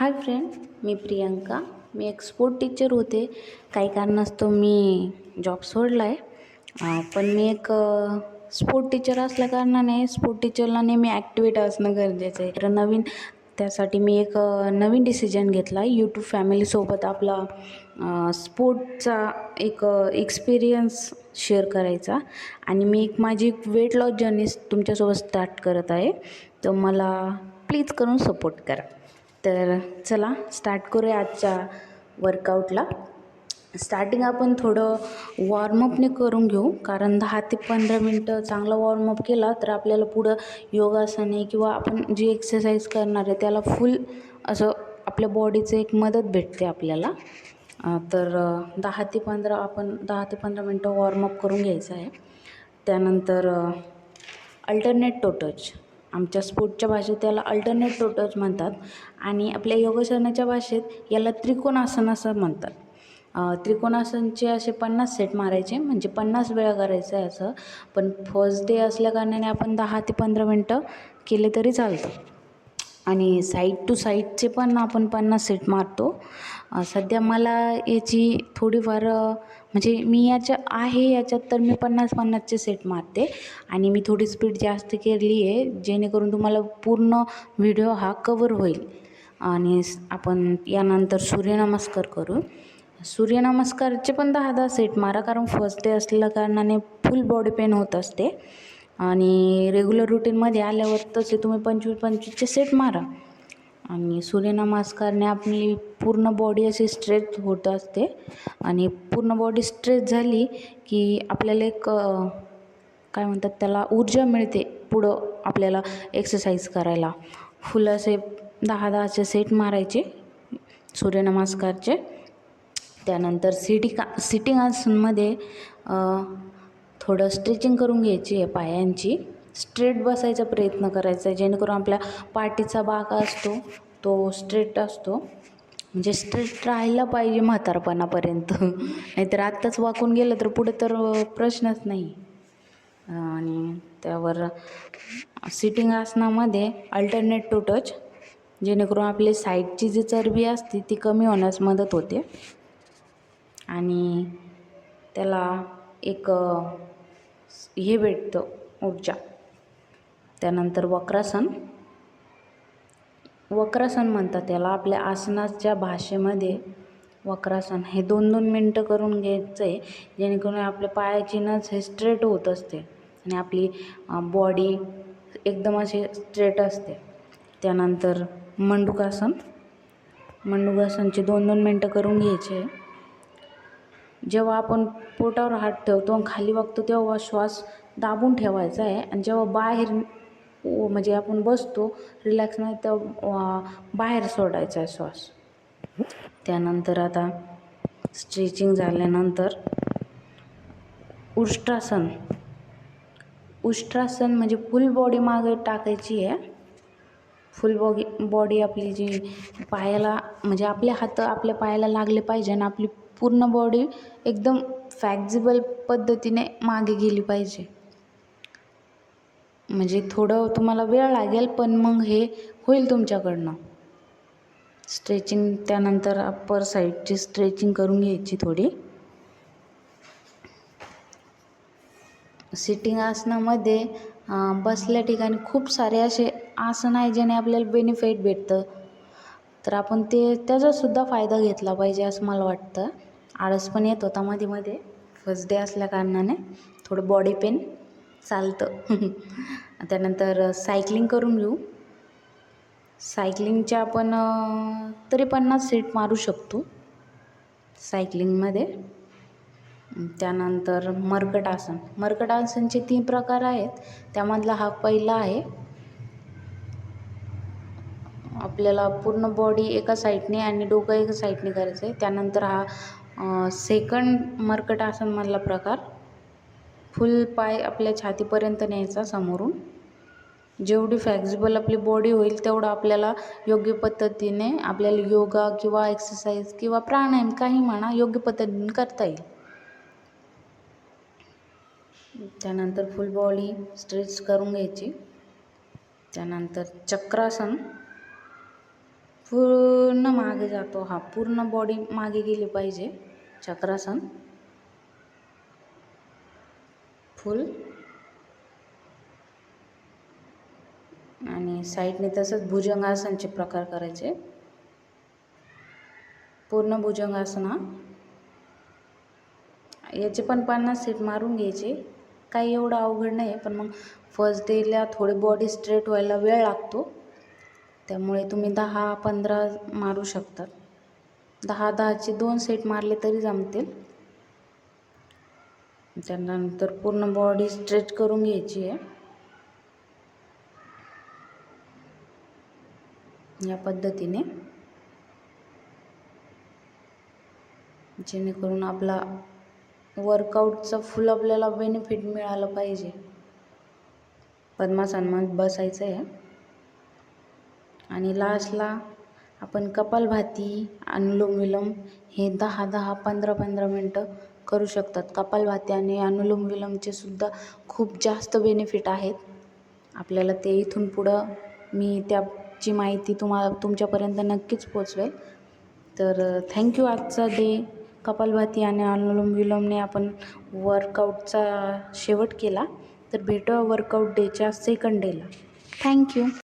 Hi friend, मी प्रियंका. मी एक sport teacher होते. काही कारणास्तव मी जॉब सोडला आहे. पण मी एक स्पोर्ट टीचर असल्या कारणाने स्पोर्ट टीचरला नेहमी ॲक्टिवेट असणं गरजेचं आहे. तर त्यासाठी मी एक नवीन डिसिजन घेतला. यूट्यूब फॅमिलीसोबत आपला स्पोर्टचा एक एक्सपिरियन्स शेअर करायचा आणि मी माझी वेट लॉस जर्नी तुमच्यासोबत स्टार्ट करत आहे. तर मला प्लीज करून सपोर्ट करा. तर चला स्टार्ट करूया आजच्या वर्कआउटला. स्टार्टिंग आपण थोडं वॉर्मअपने करून घेऊ, कारण 10 ते 15 मिनटं चांगला वॉर्मअप केला तर आपल्याला पुढं योगासने किंवा आपण जी एक्सरसाइज करणार आहे त्याला फुल असं आपल्या बॉडीचं एक मदत भेटते आपल्याला. तर 10 ते 15 मिनटं वॉर्मअप करून घ्यायचं आहे. त्यानंतर अल्टरनेट टो टच, आमच्या स्पोर्टच्या भाषेत त्याला अल्टरनेट टो टच म्हणतात आणि आपल्या योगासनाच्या भाषेत याला त्रिकोणासन असं म्हणतात. त्रिकोणासनचे असे 50 सेट मारायचे, म्हणजे 50 वेळा करायचं आहे असं. पण फर्स्ट डे असल्या कारणाने आपण 10 ते 15 मिनटं केले तरी चालतं. आणि साईड टू साईडचे पण आपण 50 सेट मारतो. सध्या मला याची थोडीफार म्हणजे मी याच्यात तर मी 50-50चे सेट मारते आणि मी थोडी स्पीड जास्त केली आहे, जेणेकरून तुम्हाला पूर्ण व्हिडिओ हा कवर होईल. आणि आपण यानंतर सूर्यनमस्कार करू. सूर्यनमस्कारचे पण 10-10 सेट मारा, कारण फर्स्ट डे असलेल्या कारणाने फुल बॉडी पेन होत असते. आणि रेग्युलर रुटीनमध्ये आल्यावर तसे तुम्ही 25-25चे सेट मारा. आणि सूर्यनमस्कारने आपली पूर्ण बॉडी अशी स्ट्रेच होत असते आणि पूर्ण बॉडी स्ट्रेच झाली की आपल्याला एक काय म्हणतात त्याला, ऊर्जा मिळते पुढं आपल्याला एक्सरसाइज करायला. फुल असे 10-10चे सेट मारायचे सूर्यनमस्कारचे. त्यानंतर सिटिंग आसनमध्ये थोडं स्ट्रेचिंग करून घ्यायची आहे पायांची. स्ट्रेट बसायचा प्रयत्न करायचा आहे, जेणेकरून आपल्या पाठीचा भाग असतो तो स्ट्रेट असतो, म्हणजे स्ट्रेट राहायला पाहिजे म्हातारपणापर्यंत. नाहीतर आत्ताच वाकून गेलं तर पुढे तर प्रश्नच नाही. आणि त्यावर सिटिंग आसनामध्ये अल्टरनेट टू टच, जेणेकरून आपली साईडची जी चरबी असते ती कमी होण्यास मदत होते आणि त्याला एक हे भेटतं, ऊर्जा. त्यानंतर वक्रासन म्हणतात त्याला आपल्या आसनाच्या भाषेमध्ये. वक्रासन हे 2-2 मिनटं करून घ्यायचं आहे, जेणेकरून आपल्या पायाची नस हे स्ट्रेट होत असते आणि आपली बॉडी एकदम अशी स्ट्रेट असते. त्यानंतर मंडूकासनचे 2-2 मिनटं करून घ्यायचे. जेव्हा आपण पोटावर हात ठेवतो आणि खाली बघतो तेव्हा श्वास दाबून ठेवायचा आहे आणि जेव्हा बाहेर म्हणजे आपण बसतो रिलॅक्समध्ये तेव्हा बाहेर सोडायचा आहे श्वास. त्यानंतर आता स्ट्रेचिंग झाल्यानंतर उष्ट्रासन म्हणजे फुल बॉडी मागे टाकायची आहे. फुल बॉडी आपली जी पायाला म्हणजे आपले हात आपल्या पायाला लागले पाहिजे आणि आपली पूर्ण बॉडी एकदम फ्लेक्झिबल पद्धतीने मागे गेली पाहिजे. म्हणजे थोडं तुम्हाला वेळ लागेल, पण मग हे होईल तुमच्याकडनं. स्ट्रेचिंग त्यानंतर अप्पर साईडची स्ट्रेचिंग करून घ्यायची थोडी. सिटिंग आसनामध्ये बसल्या ठिकाणी खूप सारे असे आसन आहे ज्याने आपल्याला बेनिफिट भेटतं, तर आपण त्याचासुद्धा फायदा घेतला पाहिजे असं मला वाटतं. आळस पण येत होता मध्ये फर्स्ट डे असल्या कारणाने, थोडं बॉडी पेन चालतं. त्यानंतर सायकलिंग करून घेऊ. सायकलिंगचे आपण तरी 50 सेट मारू शकतो सायकलिंगमध्ये. त्यानंतर मर्कट आसनचे 3 प्रकार आहेत. त्यामधला हा पहिला आहे. आपल्याला पूर्ण बॉडी एका साईडने आणि डोकं एका साईडने करायचं आहे. त्यानंतर हा सेकंड मर्कट आसनमधला प्रकार, फुल पाय आपल्या छातीपर्यंत न्यायचा समोरून. जेवढी फ्लेक्झिबल आपली बॉडी होईल तेवढं आपल्याला योग्य पद्धतीने आपल्याला योगा किंवा एक्सरसाइज किंवा प्राणायाम काही म्हणा योग्य पद्धतीने करता येईल. त्यानंतर फुल बॉडी स्ट्रेच करून घ्यायची. त्यानंतर चक्रासन, पूर्ण मागे जातो. हा पूर्ण बॉडी मागे गेली पाहिजे. चक्रासन फुल आणि साईडने तसंच भुजंगासनचे प्रकार करायचे. पूर्ण भुजंगासन हा. याचे पण 50 सेट मारून घ्यायचे. काही एवढं अवघड नाही, पण मग फर्स्ट डेला थोडी बॉडी स्ट्रेट व्हायला वेळ लागतो. त्यामुळे तुम्ही 10-15 मारू शकता. 10-10चे 2 सेट मारले तरी जमतील. त्यानंतर पूर्ण बॉडी स्ट्रेच करून घ्यायची आहे. या पद्धतीने, जेणेकरून आपला वर्कआउटचा फुल आपल्याला बेनिफिट मिळालं पाहिजे. पद्मासनात बसायचं आहे आणि लास्टला आपण कपालभाती, अनुलोम विलोम हे 10-10, 15-15 मिनटं करू शकतात. कपालभाती आणि अनुलोम विलोमचे सुद्धा खूप जास्त बेनिफिट आहेत आपल्याला. ते इथून पुढं मी त्याची माहिती तुमच्यापर्यंत नक्कीच पोचवेल. तर थँक्यू. आजचा डे कपालभाती आणि अनुलोम विलोमने आपण वर्कआउटचा शेवट केला. तर भेटूया वर्कआउट डेच्या सेकंड डेला. थँक्यू.